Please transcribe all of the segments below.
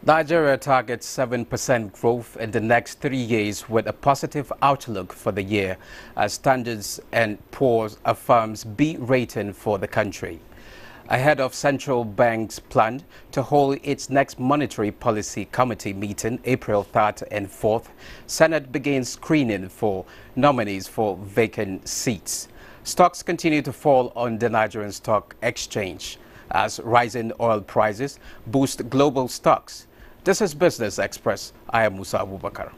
Nigeria targets 7% growth in the next 3 years with a positive outlook for the year as Standards & Poor's affirms B rating for the country. Ahead of Central Bank's plan to hold its next Monetary Policy Committee meeting April 3rd and 4th, Senate begins screening for nominees for vacant seats. Stocks continue to fall on the Nigerian Stock Exchange as rising oil prices boost global stocks. This is Business Express. I am Musa Abubakar.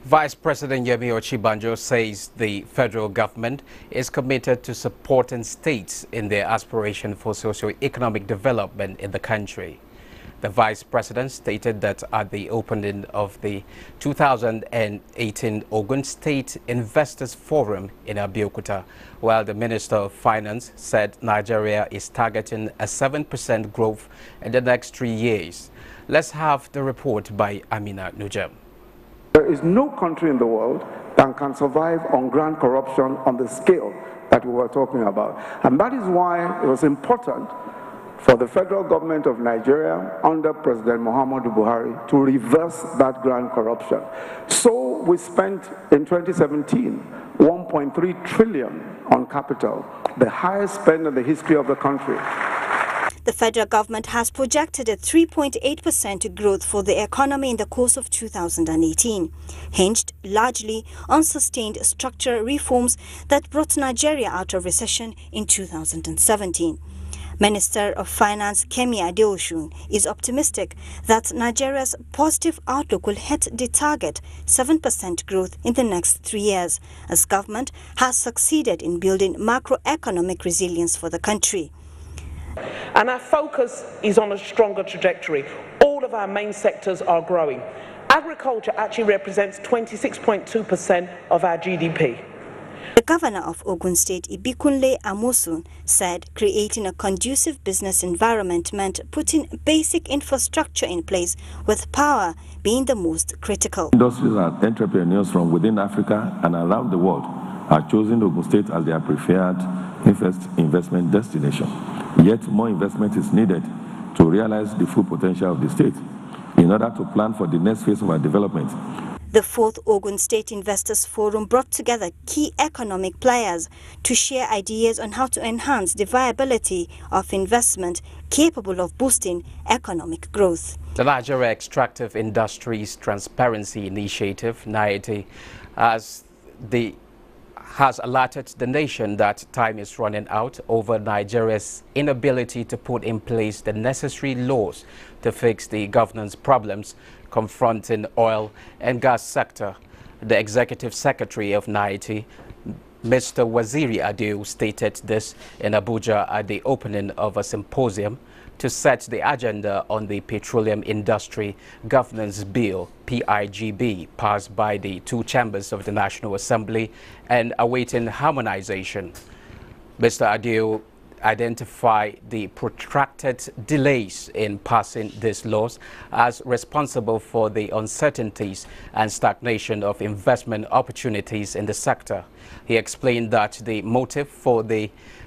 Vice President Yemi Ochibanjo says the federal government is committed to supporting states in their aspiration for socio-economic development in the country. The Vice President stated that at the opening of the 2018 Ogun State Investors Forum in Abeokuta, while the Minister of Finance said Nigeria is targeting a 7% growth in the next 3 years. Let's have the report by Amina Nujem. There is no country in the world that can survive on grand corruption on the scale that we were talking about. And that is why it was important for the federal government of Nigeria under President Muhammadu Buhari to reverse that grand corruption. So we spent in 2017 1.3 trillion on capital, the highest spend in the history of the country. The federal government has projected a 3.8% growth for the economy in the course of 2018, hinged largely on sustained structural reforms that brought Nigeria out of recession in 2017. Minister of Finance Kemi Adeosun is optimistic that Nigeria's positive outlook will hit the target 7% growth in the next 3 years, as government has succeeded in building macroeconomic resilience for the country. And our focus is on a stronger trajectory. All of our main sectors are growing. Agriculture actually represents 26.2% of our GDP. The governor of Ogun State, Ibikunle Amosun, said creating a conducive business environment meant putting basic infrastructure in place, with power being the most critical. Industries and entrepreneurs from within Africa and around the world are choosing Ogun State as their preferred investment destination. Yet more investment is needed to realize the full potential of the state in order to plan for the next phase of our development. The 4th Ogun State Investors Forum brought together key economic players to share ideas on how to enhance the viability of investment capable of boosting economic growth. The Nigeria Extractive Industries Transparency Initiative, NIAT, has alerted the nation that time is running out over Nigeria's inability to put in place the necessary laws to fix the governance problems confronting oil and gas sector. The Executive Secretary of NIAT, Mr. Waziri Adew, stated this in Abuja at the opening of a symposium to set the agenda on the Petroleum Industry Governance Bill, PIGB, passed by the 2 chambers of the National Assembly and awaiting harmonization. Mr. Adew identified the protracted delays in passing these laws as responsible for the uncertainties and stagnation of investment opportunities in the sector. He explained that the motive for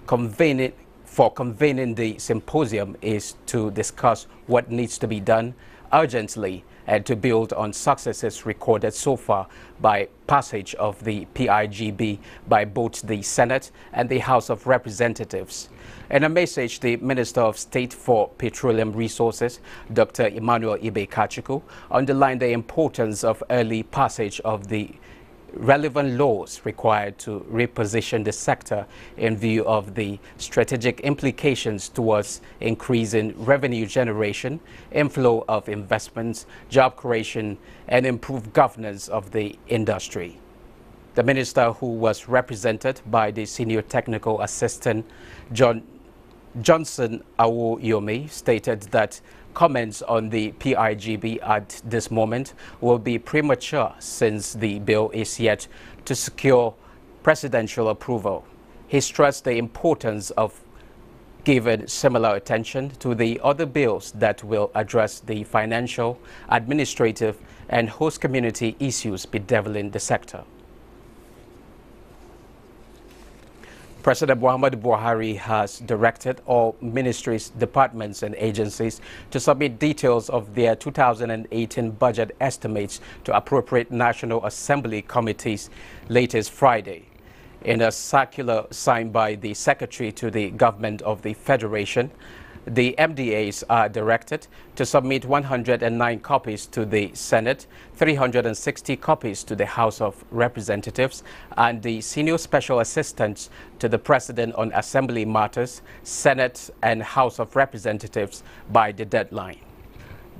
convening the symposium is to discuss what needs to be done urgently and to build on successes recorded so far by passage of the PIGB by both the Senate and the House of Representatives. In a message, the Minister of State for Petroleum Resources, Dr. Emmanuel Ibe-Kachukwu, underlined the importance of early passage of the relevant laws required to reposition the sector in view of the strategic implications towards increasing revenue generation, inflow of investments, job creation, and improved governance of the industry. The minister, who was represented by the Senior Technical Assistant Johnson Awoyomi, stated that comments on the PIGB at this moment will be premature since the bill is yet to secure presidential approval. He stressed the importance of giving similar attention to the other bills that will address the financial, administrative, and host community issues bedeviling the sector. President Muhammadu Buhari has directed all ministries, departments and agencies to submit details of their 2018 budget estimates to appropriate National Assembly committees latest Friday. In a circular signed by the Secretary to the Government of the Federation, the MDAs are directed to submit 109 copies to the Senate, 360 copies to the House of Representatives, and the Senior Special Assistants to the President on Assembly Matters, Senate and House of Representatives by the deadline.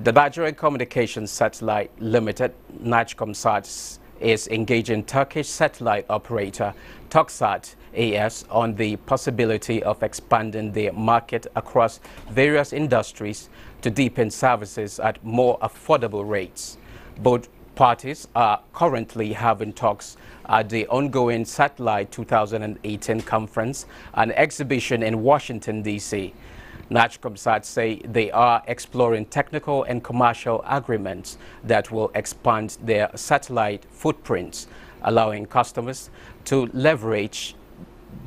The Nigerian Communications Satellite Limited, NACOMSAT, is engaging Turkish satellite operator Toksat AS on the possibility of expanding their market across various industries to deepen services at more affordable rates. Both parties are currently having talks at the ongoing Satellite 2018 conference and exhibition in Washington, D.C. NACOMSAT say they are exploring technical and commercial agreements that will expand their satellite footprints, allowing customers to leverage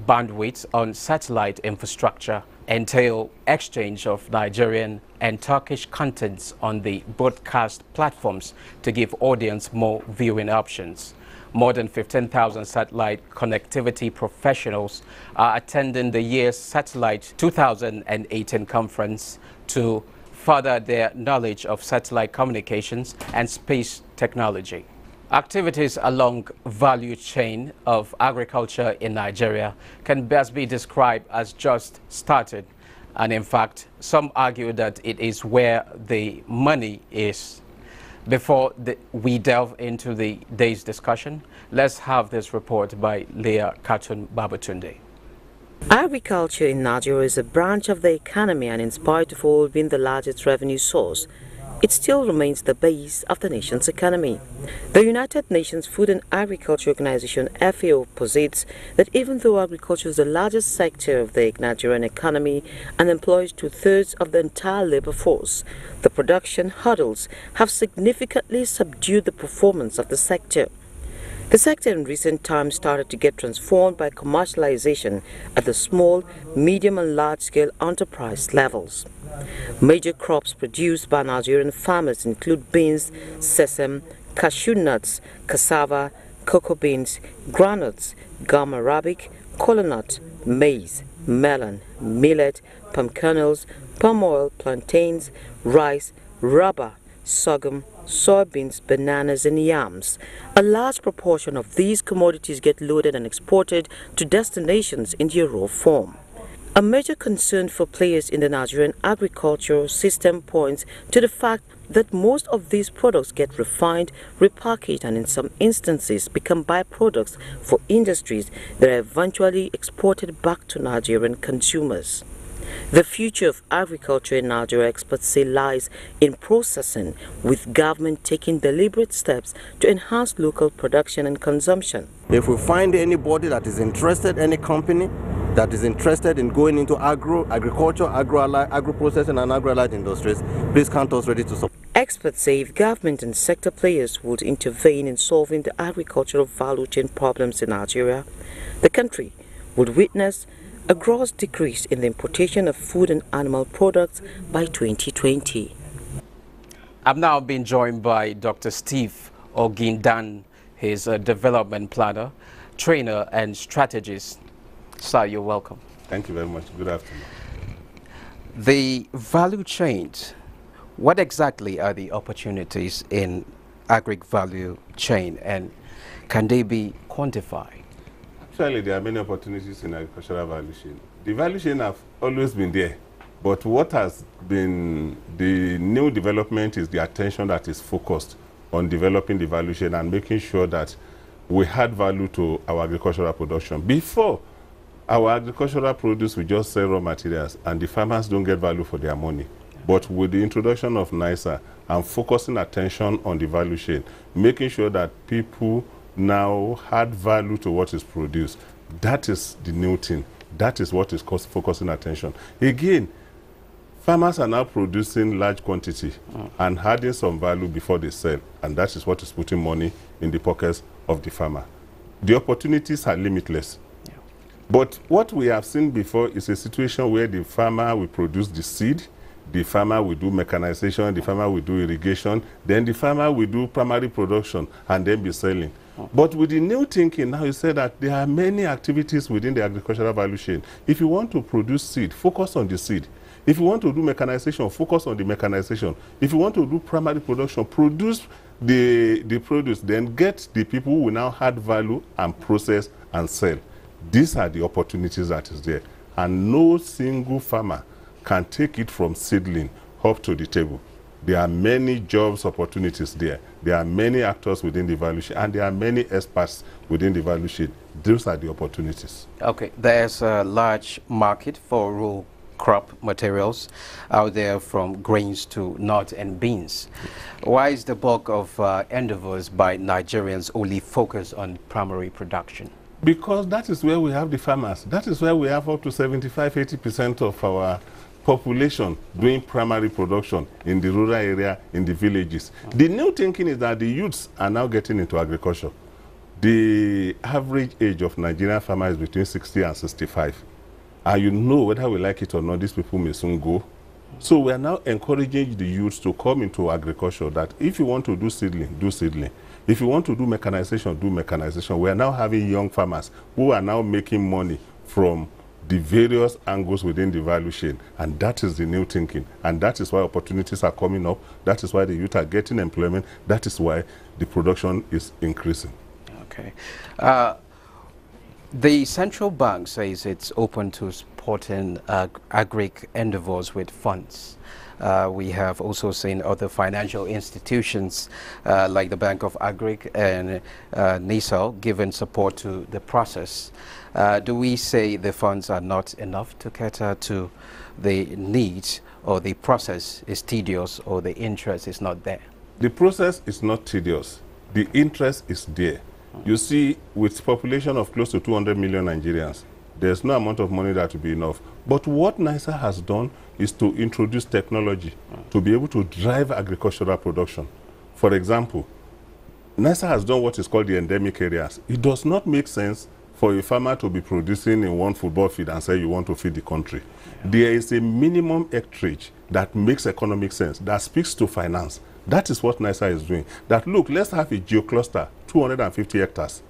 bandwidth on satellite infrastructure, entail exchange of Nigerian and Turkish contents on the broadcast platforms to give audience more viewing options. More than 15,000 satellite connectivity professionals are attending the year's Satellite 2018 conference to further their knowledge of satellite communications and space technology. Activities along value chain of agriculture in Nigeria can best be described as just started, and in fact, some argue that it is where the money is. Before we delve into the day's discussion, let's have this report by Leah Katun Babatunde. Agriculture in Nigeria is a branch of the economy, and in spite of all being the largest revenue source, it still remains the base of the nation's economy. The United Nations Food and Agriculture Organization FAO posits that even though agriculture is the largest sector of the Nigerian economy and employs 2/3 of the entire labor force, the production hurdles have significantly subdued the performance of the sector. The sector in recent times started to get transformed by commercialization at the small, medium and large-scale enterprise levels. Major crops produced by Nigerian farmers include beans, sesame, cashew nuts, cassava, cocoa beans, groundnuts, gum arabic, kola nut, maize, melon, millet, palm kernels, palm oil, plantains, rice, rubber, sorghum, soybeans, bananas and yams. A large proportion of these commodities get loaded and exported to destinations in their raw form. A major concern for players in the Nigerian agricultural system points to the fact that most of these products get refined, repackaged and in some instances become byproducts for industries that are eventually exported back to Nigerian consumers. The future of agriculture in Nigeria, experts say, lies in processing, with government taking deliberate steps to enhance local production and consumption. If we find anybody that is interested, any company that is interested in going into agriculture, agro-processing and agro-allied industries, please count us ready to support. Experts say if government and sector players would intervene in solving the agricultural value chain problems in Nigeria, the country would witness a gross decrease in the importation of food and animal products by 2020. I'm now being joined by Dr. Steve Ogindan. He's a development planner, trainer, and strategist. Sir, you're welcome. Thank you very much. Good afternoon. The value chains, what exactly are the opportunities in agric value chain, and can they be quantified? Actually, there are many opportunities in agricultural value chain. The value chain have always been there, but what has been the new development is the attention that is focused on developing the value chain and making sure that we add value to our agricultural production. Before, our agricultural produce, we just sell raw materials and the farmers don't get value for their money. But with the introduction of NISA and focusing attention on the value chain, making sure that people now add value to what is produced, that is the new thing. That is what is focusing attention. Again, farmers are now producing large quantity and adding some value before they sell, and that is what is putting money in the pockets of the farmer. The opportunities are limitless. But what we have seen before is a situation where the farmer will produce the seed, the farmer will do mechanization, the farmer will do irrigation, then the farmer will do primary production and then be selling. But with the new thinking now, you say that there are many activities within the agricultural value chain. If you want to produce seed, focus on the seed. If you want to do mechanization, focus on the mechanization. If you want to do primary production, produce the produce, then get the people who will now add value and process and sell. These are the opportunities that is there. And no single farmer can take it from seedling up to the table. There are many jobs opportunities there. There are many actors within the value chain, and there are many experts within the value chain. Those are the opportunities. Okay, there's a large market for raw crop materials out there, from grains to nuts and beans. Why is the bulk of endeavors by Nigerians only focused on primary production? Because that is where we have the farmers. That is where we have up to 75–80% of our population doing primary production in the rural area, in the villages. The new thinking is that the youths are now getting into agriculture. The average age of Nigerian farmers is between 60 and 65. And you know, whether we like it or not, these people may soon go. So we are now encouraging the youths to come into agriculture, that if you want to do seedling, do seedling. If you want to do mechanization, do mechanization. We are now having young farmers who are now making money from the various angles within the value chain. And that is the new thinking. And that is why opportunities are coming up. That is why the youth are getting employment. That is why the production is increasing. Okay. The central bank says it's open to supporting agric endeavors with funds. We have also seen other financial institutions like the Bank of Agric and NISA giving support to the process. Do we say the funds are not enough to cater to the needs, or the process is tedious, or the interest is not there? The process is not tedious. The interest is there. You see, with population of close to 200 million Nigerians, there's no amount of money that will be enough. But what NISA has done is to introduce technology to be able to drive agricultural production. For example, NISA has done what is called the endemic areas. It does not make sense for a farmer to be producing in one football field and say you want to feed the country. There is a minimum acreage that makes economic sense, that speaks to finance. That is what NISA is doing. That, look, let's have a geocluster, 250 hectares.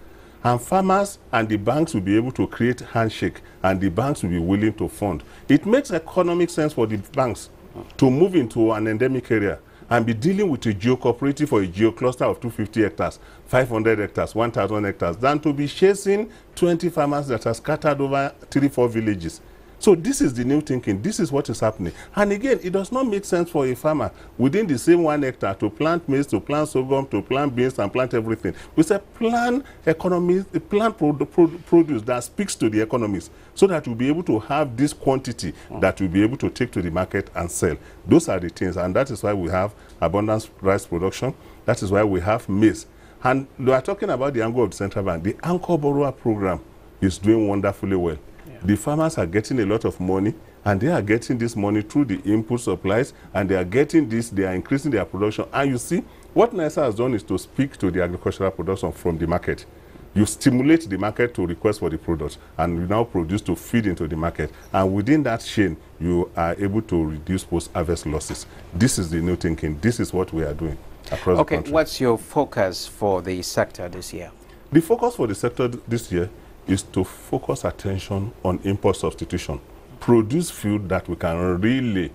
And farmers and the banks will be able to create handshake, and the banks will be willing to fund. It makes economic sense for the banks to move into an endemic area and be dealing with a geo-cooperative for a geo-cluster of 250 hectares, 500 hectares, 1,000 hectares, than to be chasing 20 farmers that are scattered over 3–4 villages. So this is the new thinking. This is what is happening. And again, it does not make sense for a farmer within the same 1 hectare to plant maize, to plant sorghum, to plant beans, and plant everything. We say plant economies, plant produce that speaks to the economies, so that we'll be able to have this quantity that we'll be able to take to the market and sell. Those are the things, and that is why we have abundance rice production. That is why we have maize. And we are talking about the angle of the central bank. The anchor borrower program is doing wonderfully well. The farmers are getting a lot of money, and they are getting this money through the input supplies, and they are getting this, they are increasing their production. And you see, what NISA has done is to speak to the agricultural production from the market. You stimulate the market to request for the product, and you now produce to feed into the market. And within that chain, you are able to reduce post-harvest losses. This is the new thinking. This is what we are doing across the country. What's your focus for the sector this year? The focus for the sector this year is to focus attention on import substitution. Produce food that we can really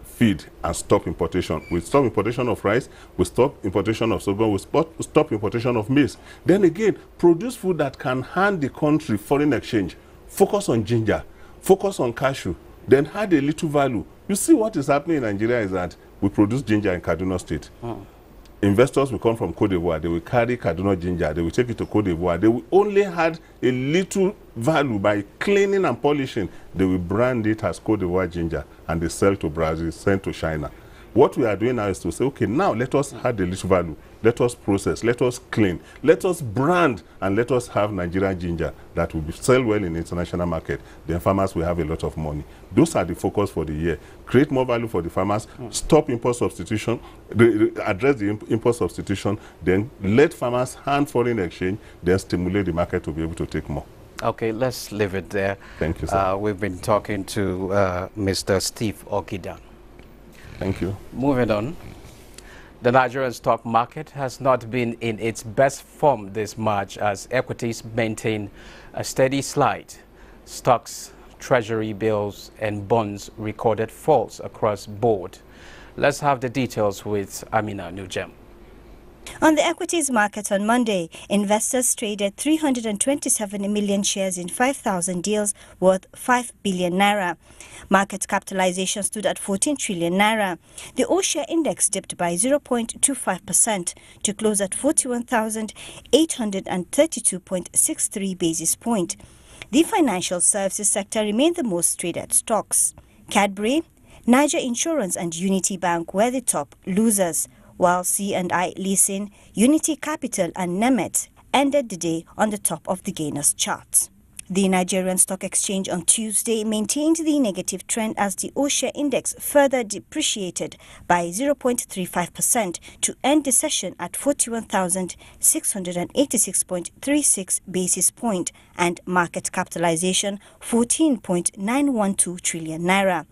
feed and stop importation. We stop importation of rice, we stop importation of sorghum, we stop importation of maize. Then again, produce food that can hand the country foreign exchange. Focus on ginger, focus on cashew, then add a little value. You see what is happening in Nigeria is that we produce ginger in Kaduna State. Investors will come from Cote d'Ivoire, they will carry Kaduna ginger, they will take it to Cote d'Ivoire, they will only add a little value by cleaning and polishing. They will brand it as Cote d'Ivoire ginger, and they sell to Brazil, send to China. What we are doing now is to say, okay, now let us add a little value, let us process, let us clean, let us brand, and let us have Nigerian ginger that will sell well in the international market. Then farmers will have a lot of money. Those are the focus for the year. Create more value for the farmers, stop import substitution, address the import substitution, then let farmers hand foreign exchange, then stimulate the market to be able to take more. Okay, let's leave it there. Thank you, sir. We've been talking to Mr. Steve Ogidan. Thank you. Moving on, the Nigerian stock market has not been in its best form this March as equities maintain a steady slide. Stocks, treasury bills and bonds recorded falls across board. Let's have the details with Amina Nujem. On the equities market on Monday, investors traded 327 million shares in 5,000 deals worth 5 billion naira. Market capitalization stood at 14 trillion naira. The all-share index dipped by 0.25% to close at 41,832.63 basis points. The financial services sector remained the most traded stocks. Cadbury, Niger Insurance and Unity Bank were the top losers, while C&I Leasing, Unity Capital and Nemet ended the day on the top of the gainers chart. The Nigerian Stock Exchange on Tuesday maintained the negative trend as the all-share index further depreciated by 0.35% to end the session at 41,686.36 basis point and market capitalization 14.912 trillion naira.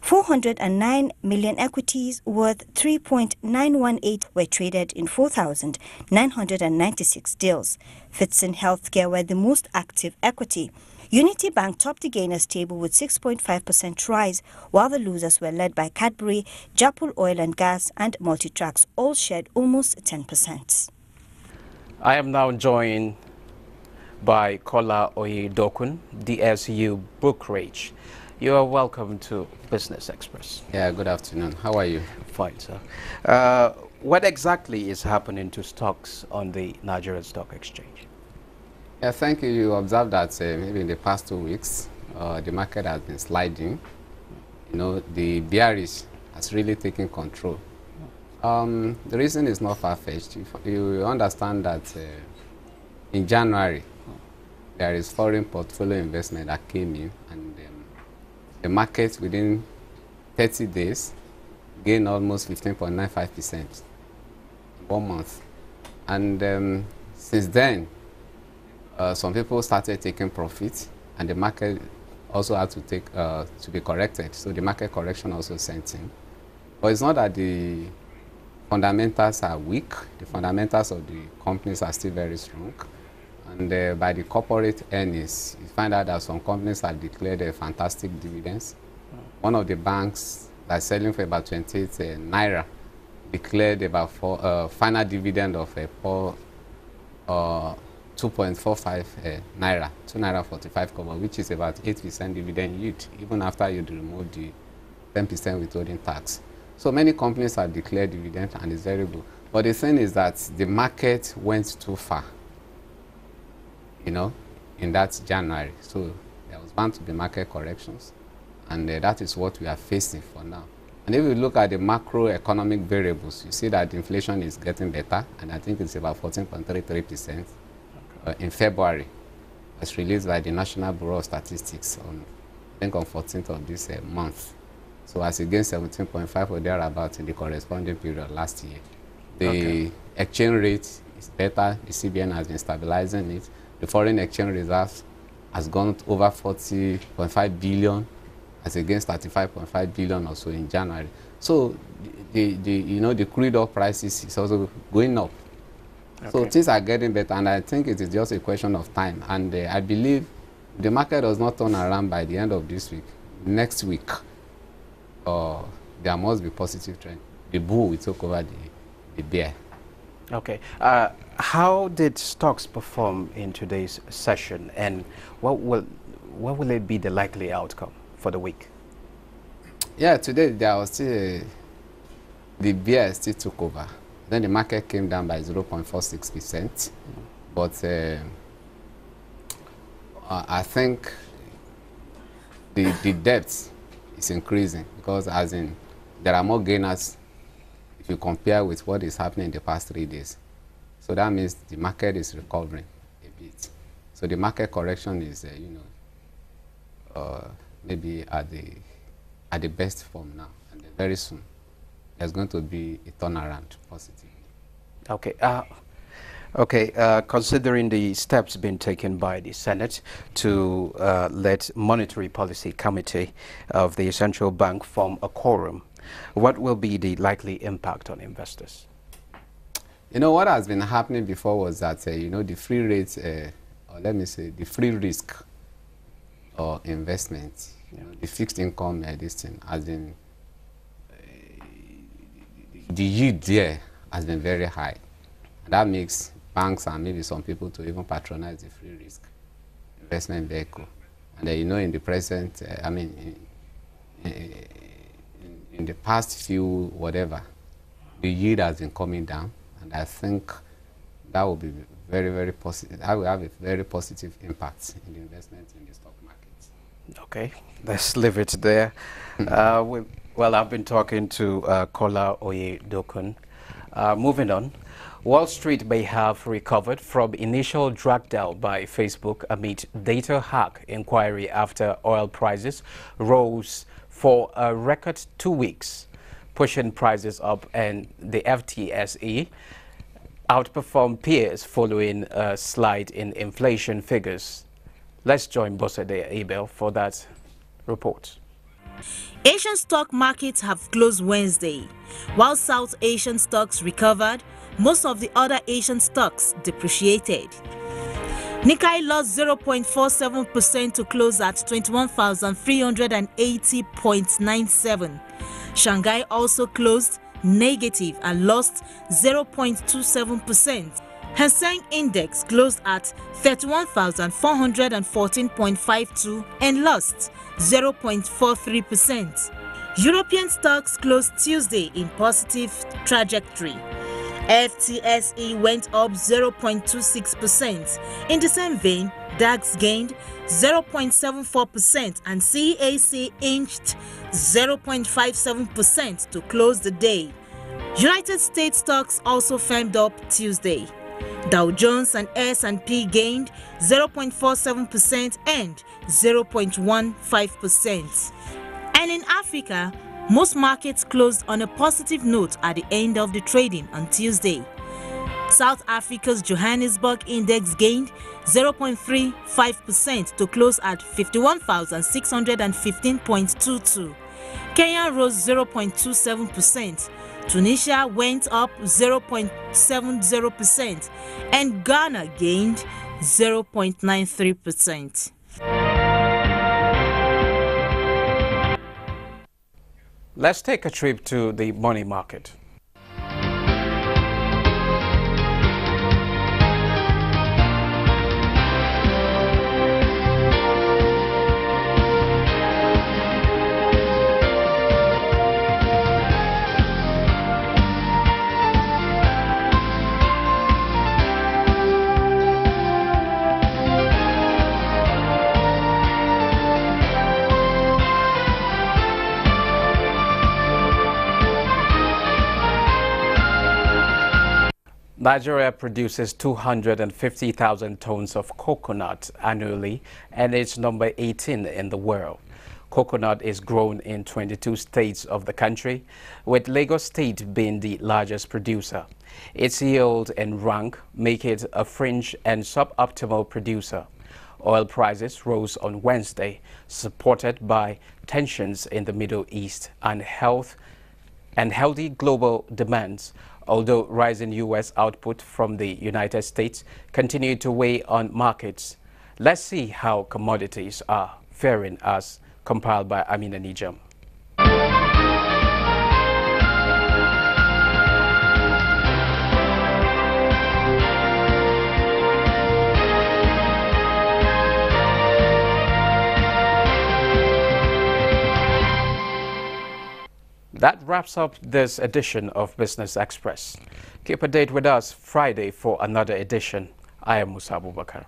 409 million equities worth 3.918 were traded in 4,996 deals. Fitson Healthcare were the most active equity. Unity Bank topped the gainers table with 6.5% rise, while the losers were led by Cadbury, Japul Oil and Gas and Multitracks, all shared almost 10%. I am now joined by Kola Oyedokun, DSU Brokerage. You are welcome to Business Express. Yeah, good afternoon. How are you? Fine, sir. What exactly is happening to stocks on the Nigerian Stock Exchange? Yeah, thank you. You observed that maybe in the past 2 weeks, the market has been sliding. You know, the bearish has really taken control. The reason is not far-fetched. You understand that in January, there is foreign portfolio investment that came in, and the market within 30 days gained almost 15.95% in 1 month. And since then, some people started taking profit, and the market also had to be corrected. So the market correction also sent in. But it's not that the fundamentals are weak. The fundamentals of the companies are still very strong. And by the corporate earnings, you find out that some companies have declared fantastic dividends. One of the banks that's selling for about 28 naira declared about final dividend of 2.45 naira, 2 naira 45 kobo, which is about 8% dividend yield, even after you remove the 10% withholding tax. So many companies have declared dividend, and it's very good. But the thing is that the market went too far, you know, in that January. So there was bound to be market corrections, and that is what we are facing for now. And if you look at the macroeconomic variables, you see that inflation is getting better, and I think it's about 14.33% in February, as released by the National Bureau of Statistics on, I think, on 14th of this month. So as against 17.5 or thereabout in the corresponding period last year. The exchange rate is better. The CBN has been stabilizing it. The foreign exchange reserves has gone to over 40.5 billion as against 35.5 billion or so in January. So the crude oil prices is also going up. Okay. So things are getting better, and I think it is just a question of time. And I believe the market does not turn around by the end of this week. Next week, there must be positive trend. The bull will take over the bear. Okay. How did stocks perform in today's session, and what will it be the likely outcome for the week? Yeah, today there was still the bear still took over. Then the market came down by 0.46%. But I think the depth is increasing because, as in, there are more gainers if you compare with what is happening in the past 3 days. So that means the market is recovering a bit. So the market correction is, maybe at the best form now, and very soon there's going to be a turnaround positively. Okay. Considering the steps being taken by the Senate to let Monetary Policy Committee of the Central Bank form a quorum, what will be the likely impact on investors? What has been happening before was that, the free rates, or let me say, the free risk or investment, the fixed income, this thing, has been, the yield there has been very high. And that makes banks and maybe some people to even patronize the free risk investment vehicle. And in the present, in the past few whatever, the yield has been coming down, and I think that will be very, very positive. That will have a very positive impact in the investment in the stock market. Okay, let's leave it there. Well, I've been talking to Kola Oyedokun. Moving on, Wall Street may have recovered from initial drag down by Facebook amid data hack inquiry after oil prices rose for a record 2 weeks, pushing prices up, and the FTSE outperformed peers following a slide in inflation figures. Let's join Bosede Abel for that report. Asian stock markets have closed Wednesday. While South Asian stocks recovered, most of the other Asian stocks depreciated. Nikkei lost 0.47% to close at 21,380.97. Shanghai also closed negative and lost 0.27%. Hang Seng Index closed at 31,414.52 and lost 0.43%. European stocks closed Tuesday in positive trajectory. FTSE went up 0.26%. In the same vein, DAX gained 0.74% and CAC inched 0.57% to close the day. United States stocks also firmed up Tuesday. Dow Jones and S&P gained 0.47% and 0.15%. And in Africa, most markets closed on a positive note at the end of the trading on Tuesday. South Africa's Johannesburg Index gained 0.35% to close at 51,615.22. Kenya rose 0.27%. Tunisia went up 0.70% and Ghana gained 0.93%. Let's take a trip to the money market. Nigeria produces 250,000 tons of coconut annually, and it's number 18 in the world. Coconut is grown in 22 states of the country, with Lagos State being the largest producer. Its yield and rank make it a fringe and suboptimal producer. Oil prices rose on Wednesday, supported by tensions in the Middle East and healthy global demands, although rising U.S. output from the United States continued to weigh on markets. Let's see how commodities are faring, as compiled by Amina Nijam. That wraps up this edition of Business Express. Keep a date with us Friday for another edition. I am Musa Abubakar.